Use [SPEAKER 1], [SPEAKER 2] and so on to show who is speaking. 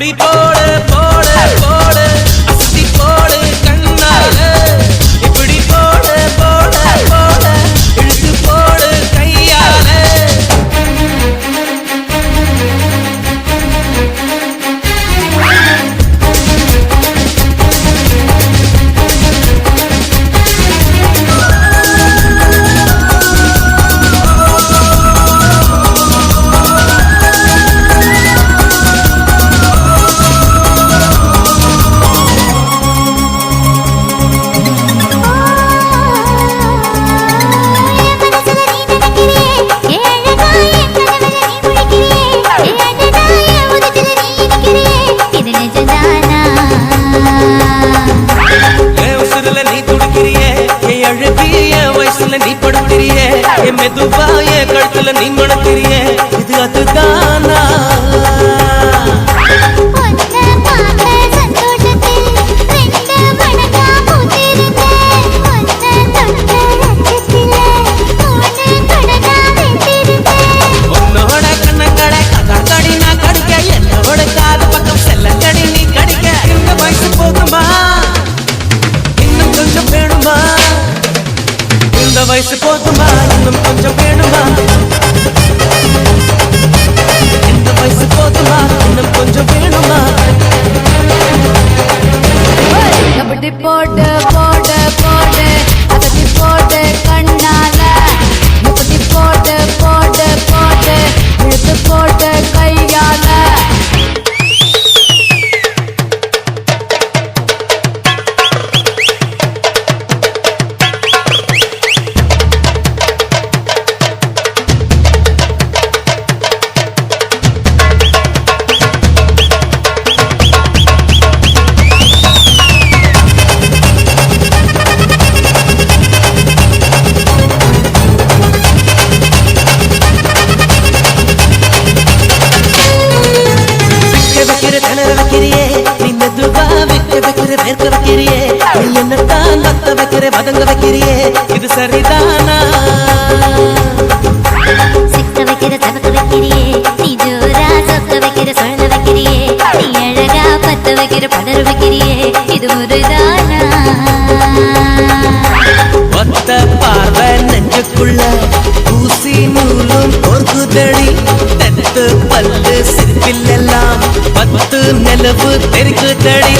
[SPEAKER 1] இப்படி போடு போடு போடு அசத்தி போடு கண்ணால இப்படி போடு போடு போடு இழுத்து போடு கையால நீ படுத்திரியே மெதுவாய கழுத்துல நீ மணத்திரியே இது அதுதானா உன்னோட கண்ணங்கடை கடி நான் கடிக்க என்னோட காது பக்கம் செல்லங்கடி நீ கடிக்க இந்த வயசு போதுமா இன்னும் கொஞ்சம் வேணுமா இந்த வயசு போதுமா இன்னும் கொஞ்சம் வேணுமா இந்த வயசு போதுமா இன்னும் கொஞ்சம் வேணுமா
[SPEAKER 2] அப்படி போட்டு போட்டு போட்டு அதட்டி போட்டு கண்ணால இப்படி போட்டு போட்டு போட்டு இழுத்து போட்டு கையால
[SPEAKER 1] வதங்க வைக்கிறியே இது சரிதானா
[SPEAKER 2] சிக்க வைக்கிற தவக்க வைக்கிறியே நீ ஜோரா சொக்க வைக்கிற சொல்ல வைக்கிறியே நீ அழகா பத்த வைக்கிற பதற வைக்கிறியே இது முருதானா
[SPEAKER 1] ஒத்த பார்வை நெஞ்சுக்குள்ள ஊசி நூலும் பொறுக்குதடி தெத்து பல்லு சிற்பில் எல்லாம் பத்து நிலவு தெரிக்குதடி